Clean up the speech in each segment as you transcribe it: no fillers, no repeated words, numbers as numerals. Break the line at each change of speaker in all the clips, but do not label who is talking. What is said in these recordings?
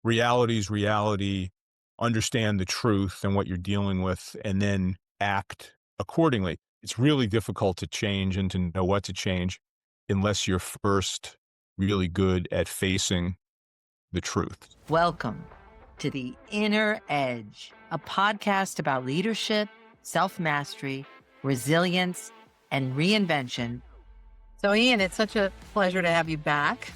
reality's reality, understand the truth and what you're dealing with, and then act accordingly. It's really difficult to change and to know what to change unless you're first really good at facing the truth.
Welcome to The Inner Edge, a podcast about leadership, self-mastery, resilience, and reinvention. So, Ian, it's such a pleasure to have you back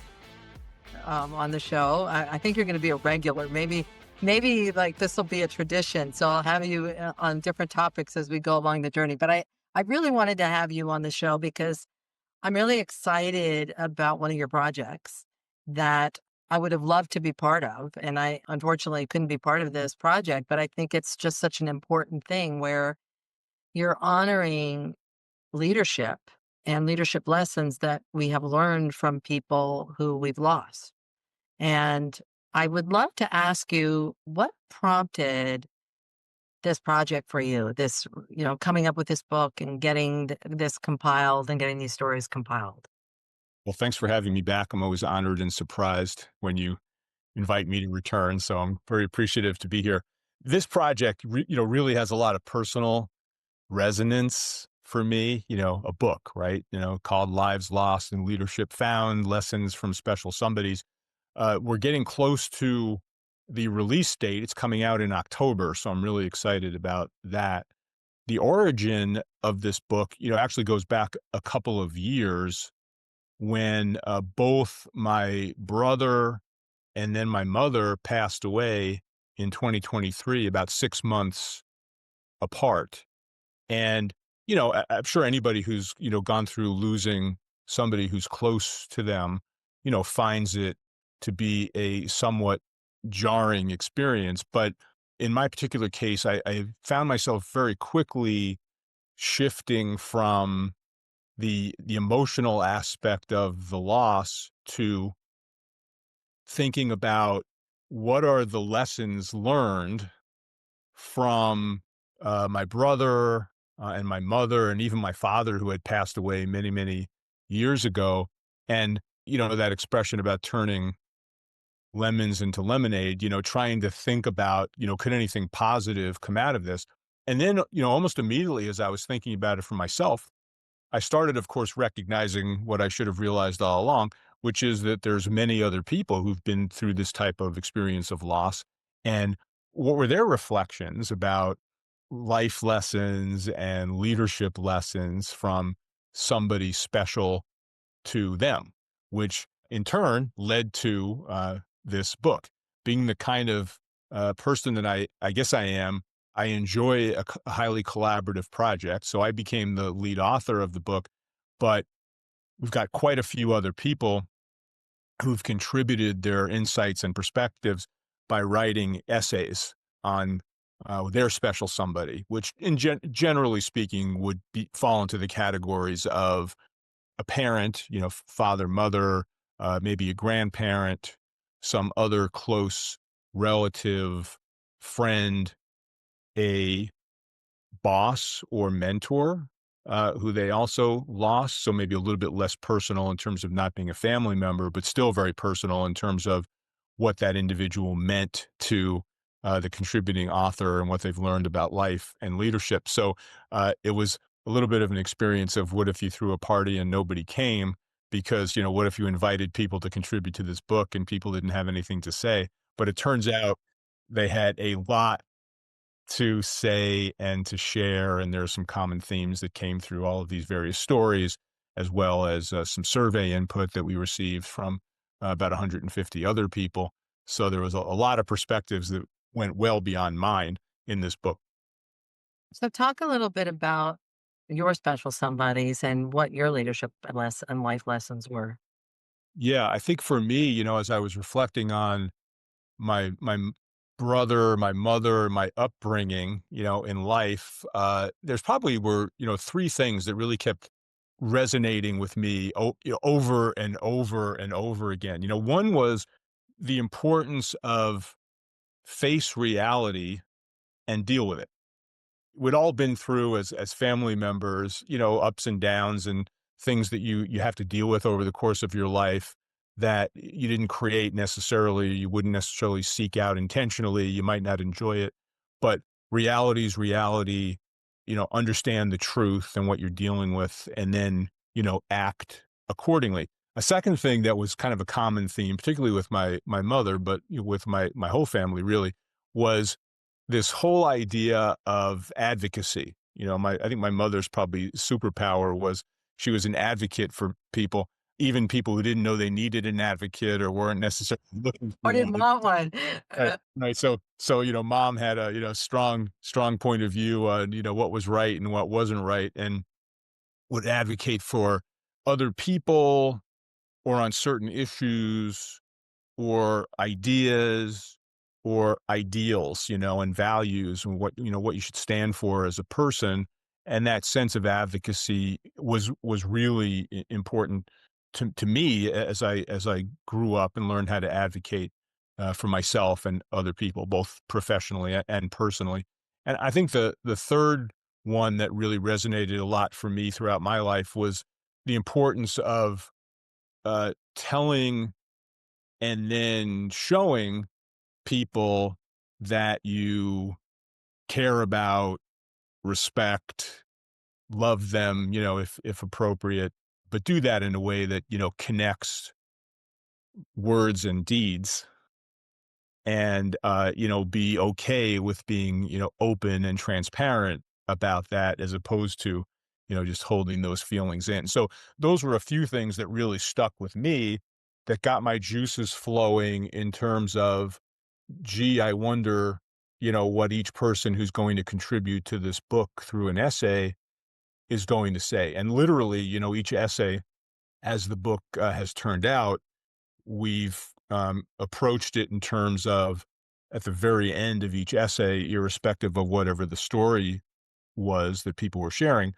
on the show. I think you're going to be a regular. Maybe like this will be a tradition. So I'll have you on different topics as we go along the journey. But I really wanted to have you on the show because I'm really excited about one of your projects that I would have loved to be part of. And I unfortunately couldn't be part of this project, but I think it's just such an important thing where you're honoring leadership and leadership lessons that we have learned from people who we've lost. And I would love to ask you what prompted this project for you, this, coming up with this book and getting this compiled and getting these stories compiled.
Well, thanks for having me back. I'm always honored and surprised when you invite me to return. So I'm very appreciative to be here. This project, really has a lot of personal resonance for me. A book, right? Called Lives Lost and Leadership Found: Lessons from Special Somebodies. We're getting close to the release date. It's coming out in October, so I'm really excited about that. The origin of this book, actually goes back a couple of years when both my brother and then my mother passed away in 2023, about 6 months apart. And, I'm sure anybody who's, gone through losing somebody who's close to them, finds it to be a somewhat jarring experience. But in my particular case, I found myself very quickly shifting from the emotional aspect of the loss to thinking about what are the lessons learned from my brother and my mother and even my father, who had passed away many, many years ago. And, that expression about turning lemons into lemonade, trying to think about, could anything positive come out of this? And then, almost immediately as I was thinking about it for myself, I started, of course, recognizing what I should have realized all along, which is that there's many other people who've been through this type of experience of loss. And what were their reflections about life lessons and leadership lessons from somebody special to them, which in turn led to this book. Being the kind of person that I guess I am, I enjoy a highly collaborative project. So I became the lead author of the book, but we've got quite a few other people who've contributed their insights and perspectives by writing essays on their special somebody, which generally speaking fall into the categories of a parent, father, mother, maybe a grandparent, some other close relative, friend, a boss or mentor who they also lost. So maybe a little bit less personal in terms of not being a family member, but still very personal in terms of what that individual meant to the contributing author and what they've learned about life and leadership. So it was a little bit of an experience of what if you threw a party and nobody came, because, what if you invited people to contribute to this book and people didn't have anything to say? But it turns out they had a lot to say and to share. And there are some common themes that came through all of these various stories, as well as some survey input that we received from about 150 other people. So there was a lot of perspectives that went well beyond mine in this book.
So talk a little bit about your special somebodies and what your leadership and life lessons were.
Yeah, I think for me, as I was reflecting on my brother, my mother, my upbringing, in life, there's probably were, three things that really kept resonating with me over and over and over again. One was the importance of face reality and deal with it. We'd all been through as family members, ups and downs and things that you have to deal with over the course of your life. that you didn't create necessarily, you wouldn't necessarily seek out intentionally, you might not enjoy it, but reality is reality, understand the truth and what you're dealing with, and then, act accordingly. A second thing that was kind of a common theme, particularly with my mother, but with my whole family really, was this whole idea of advocacy. I think my mother's probably superpower was she was an advocate for people, even people who didn't know they needed an advocate or weren't necessarily looking
Or
for
didn't
one.
want one.
Right, right. So mom had a strong point of view on what was right and what wasn't right, and would advocate for other people or on certain issues or ideas or ideals, and values and what you should stand for as a person. And that sense of advocacy was really important to me as I grew up and learned how to advocate for myself and other people, both professionally and personally. And I think the third one that really resonated a lot for me throughout my life was the importance of telling and then showing people that you care about, respect, love them, if appropriate, but do that in a way that, connects words and deeds, and be okay with being, open and transparent about that, as opposed to, just holding those feelings in. So those were a few things that really stuck with me, that got my juices flowing in terms of, gee, I wonder, what each person who's going to contribute to this book through an essay is going to say. And literally, each essay, as the book has turned out, we've approached it in terms of, at the very end of each essay, irrespective of whatever the story was that people were sharing,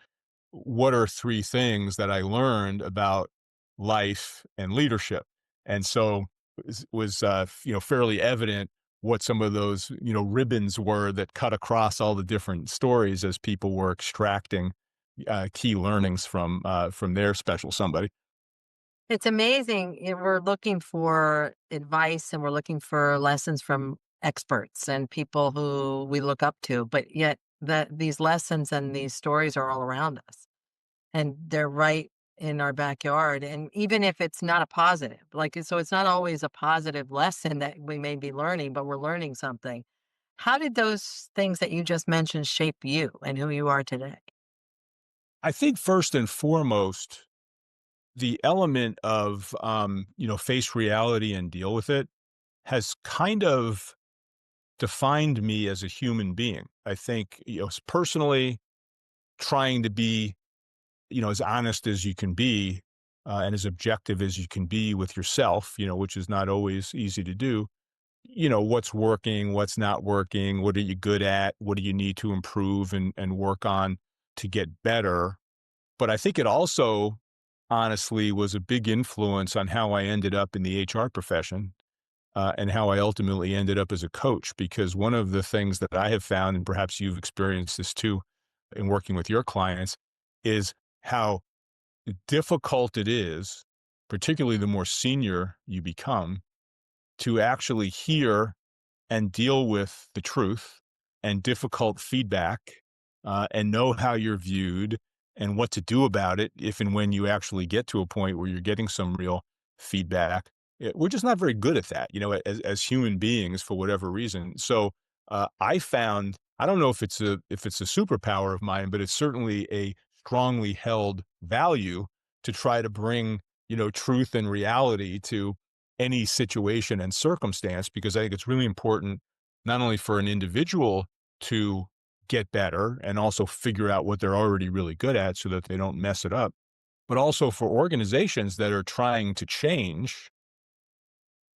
what are three things that I learned about life and leadership? And so was fairly evident what some of those, ribbons were that cut across all the different stories as people were extracting key learnings from their special somebody.
It's amazing. We're looking for advice and we're looking for lessons from experts and people who we look up to, but yet these lessons and these stories are all around us and they're right in our backyard. And even if it's not a positive, like, so it's not always a positive lesson that we may be learning, but we're learning something. How did those things that you just mentioned shape you and who you are today?
I think first and foremost, the element of face reality and deal with it has kind of defined me as a human being. I think, personally, trying to be, as honest as you can be, and as objective as you can be with yourself, which is not always easy to do. What's working, what's not working, what are you good at, what do you need to improve and work on to get better. But I think it also, honestly, was a big influence on how I ended up in the HR profession, and how I ultimately ended up as a coach. Because one of the things that I have found, and perhaps you've experienced this too in working with your clients, is how difficult it is, particularly the more senior you become, to actually hear and deal with the truth and difficult feedback, and know how you're viewed and what to do about it if and when you actually get to a point where you're getting some real feedback. We're just not very good at that, as human beings, for whatever reason. So I found, I don't know if it's a superpower of mine, but it's certainly a strongly held value to try to bring, truth and reality to any situation and circumstance, because I think it's really important not only for an individual to get better and also figure out what they're already really good at so that they don't mess it up, but also for organizations that are trying to change.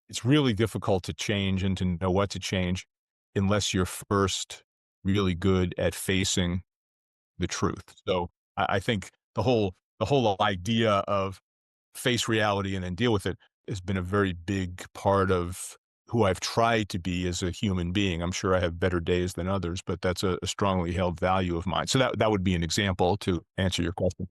It's really difficult to change and to know what to change unless you're first really good at facing the truth. So I think the whole idea of face reality and then deal with it has been a very big part of who I've tried to be as a human being. I'm sure I have better days than others, but that's a strongly held value of mine. So that would be an example to answer your question.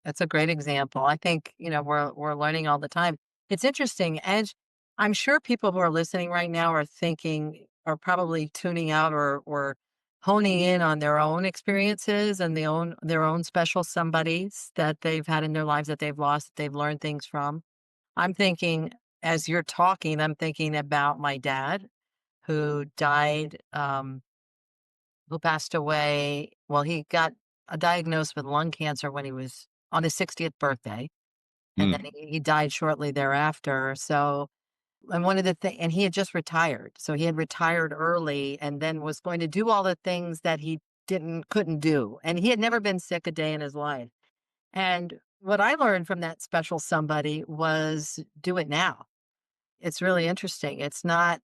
It's a great example. I think, we're learning all the time. It's interesting. And I'm sure people who are listening right now are probably tuning out or honing in on their own experiences and their own special somebodies that they've had in their lives that they've lost, that they've learned things from. I'm thinking, as you're talking, I'm thinking about my dad who died, who passed away. Well, he got diagnosed with lung cancer when he was on his 60th birthday, and then
Mm,
he died shortly thereafter. So, and one of the things, and he had just retired. So he had retired early and then was going to do all the things that he couldn't do. And he had never been sick a day in his life. And what I learned from that special somebody was do it now. It's really interesting. It's that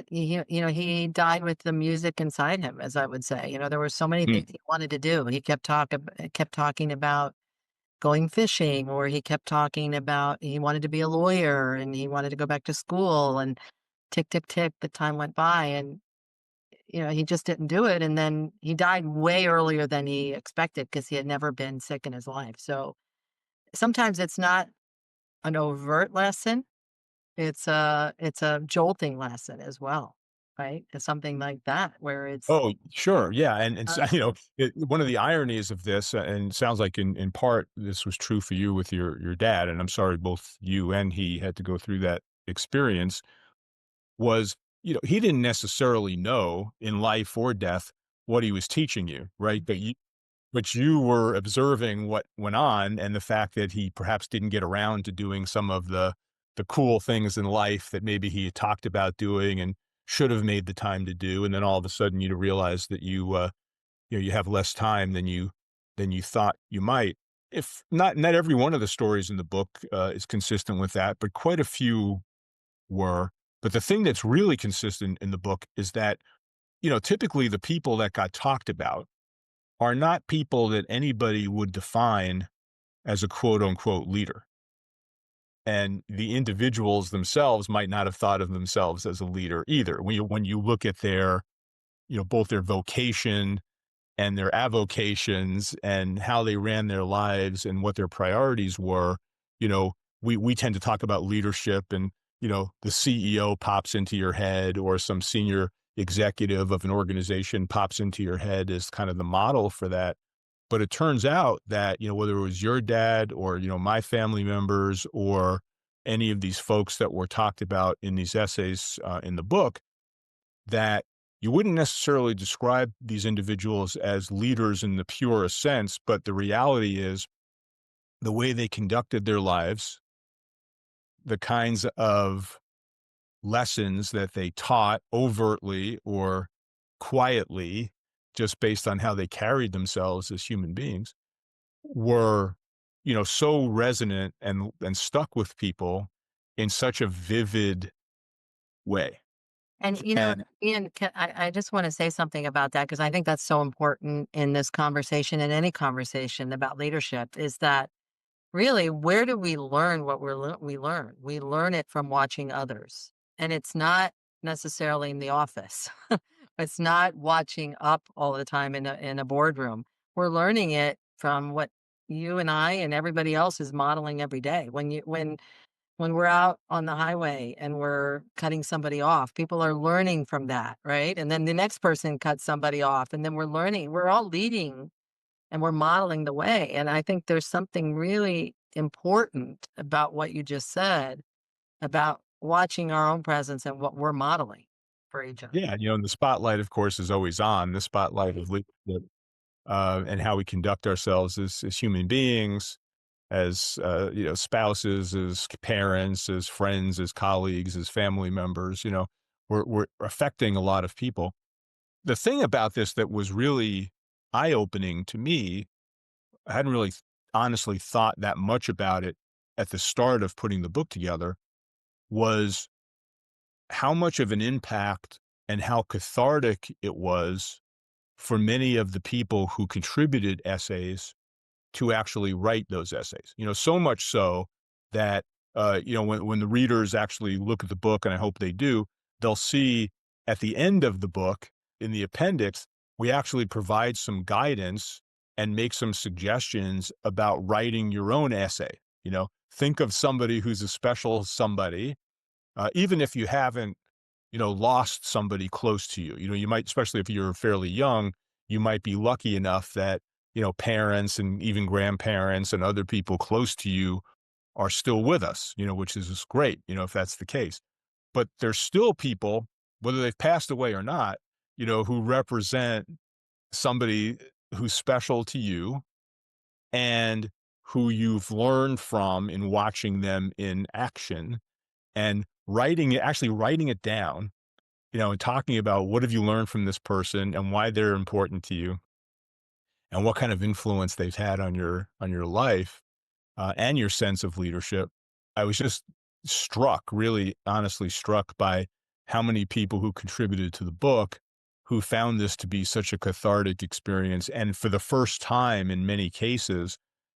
he died with the music inside him, as I would say. There were so many things
mm.
he wanted to do. He kept talking about going fishing, or he kept talking about he wanted to be a lawyer and he wanted to go back to school, and tick, tick, tick, the time went by, and he just didn't do it. And then he died way earlier than he expected because he had never been sick in his life. So sometimes it's not an overt lesson. It's a jolting lesson as well, right? It's something like that where it's,
Oh, sure, yeah, and
uh,
so, one of the ironies of this, and it sounds like in part this was true for you with your dad, and I'm sorry both you and he had to go through that experience, was, he didn't necessarily know in life or death what he was teaching you, right? But you were observing what went on, and the fact that he perhaps didn't get around to doing some of the cool things in life that maybe he had talked about doing and should have made the time to do, and then all of a sudden you realize that you have less time than you thought you might. If not every one of the stories in the book is consistent with that, but quite a few were. But the thing that's really consistent in the book is that, typically the people that got talked about are not people that anybody would define as a quote unquote leader. And the individuals themselves might not have thought of themselves as a leader either. When you look at their, both their vocation and their avocations and how they ran their lives and what their priorities were, you know, we tend to talk about leadership and, the CEO pops into your head or some senior executive of an organization pops into your head as kind of the model for that. But it turns out that, whether it was your dad or, my family members or any of these folks that were talked about in these essays in the book, that you wouldn't necessarily describe these individuals as leaders in the purest sense, but the reality is the way they conducted their lives, the kinds of lessons that they taught overtly or quietly, just based on how they carried themselves as human beings, were, so resonant and stuck with people in such a vivid way.
and
And
Ian, I just want to say something about that because I think that's so important in this conversation, in any conversation about leadership, is that really, where do we learn what we learn? We learn it from watching others, and it's not necessarily in the office. It's not watching up all the time in a boardroom. We're learning it from what you and I and everybody else is modeling every day. When we're out on the highway and we're cutting somebody off, people are learning from that, right? And then the next person cuts somebody off, and then we're learning. We're all leading and we're modeling the way. And I think there's something really important about what you just said about watching our own presence and what we're modeling for each other.
yeah, and the spotlight, of course, is always on the spotlight of leadership and how we conduct ourselves as human beings, as spouses, as parents, as friends, as colleagues, as family members. We're affecting a lot of people. The thing about this that was really eye opening to me, I hadn't really honestly thought that much about it at the start of putting the book together, was how much of an impact and how cathartic it was for many of the people who contributed essays to actually write those essays. So much so that, when the readers actually look at the book, and I hope they do, they'll see at the end of the book in the appendix, we actually provide some guidance and make some suggestions about writing your own essay. think of somebody who's a special somebody, even if you haven't, lost somebody close to you. You might, especially if you're fairly young, you might be lucky enough that, parents and even grandparents and other people close to you are still with us, which is just great, if that's the case. But there's still people, whether they've passed away or not, who represent somebody who's special to you and who you've learned from in watching them in action and actually writing it down, and talking about what have you learned from this person and why they're important to you and what kind of influence they've had on your life and your sense of leadership. I was just struck, really honestly struck by how many people who contributed to the book who found this to be such a cathartic experience. And for the first time, in many cases,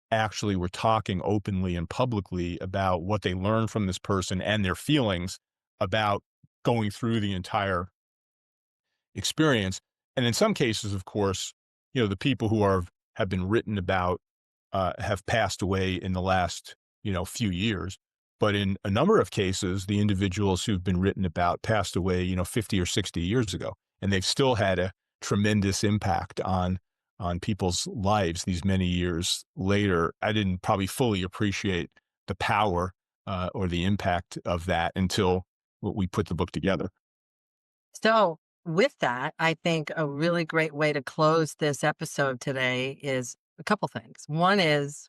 actually were talking openly and publicly about what they learned from this person and their feelings about going through the entire experience. And in some cases, of course, the people who have been written about have passed away in the last, few years. But in a number of cases, the individuals who've been written about passed away, 50 or 60 years ago, and they've still had a tremendous impact on people's lives these many years later. I didn't probably fully appreciate the power or the impact of that until we put the book together.
So, with that, I think a really great way to close this episode today is a couple things. One is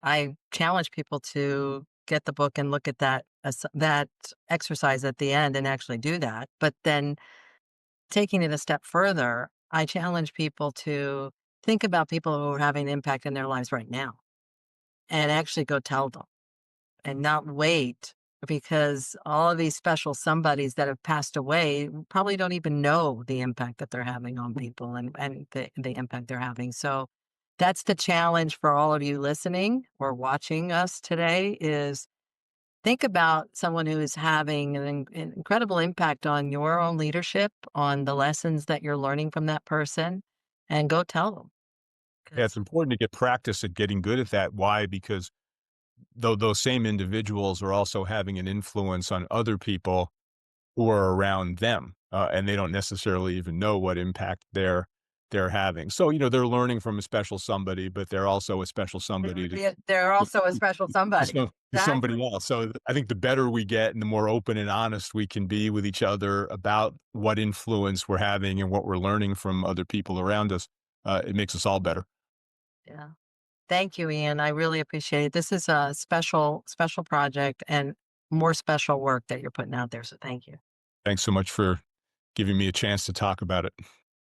I challenge people to get the book and look at that exercise at the end and actually do that. But then taking it a step further, I challenge people to think about people who are having an impact in their lives right now and actually go tell them and not wait, because all of these special somebodies that have passed away probably don't even know the impact that they're having on people and the impact they're having. So that's the challenge for all of you listening or watching us today is think about someone who is having an incredible impact on your own leadership, on the lessons that you're learning from that person, and go tell them.
Yeah,
'Cause
it's important to get practice at getting good at that. Why? Because though those same individuals are also having an influence on other people who are around them, and they don't necessarily even know what impact they're having. So, they're learning from a special somebody, but they're also a special somebody
they're also a special somebody.
to somebody
Exactly.
else. So I think the better we get and the more open and honest we can be with each other about what influence we're having and what we're learning from other people around us, it makes us all better.
Yeah. Thank you, Ian. I really appreciate it. This is a special, special project and more special work that you're putting out there. So thank you.
Thanks so much for giving me a chance to talk about it.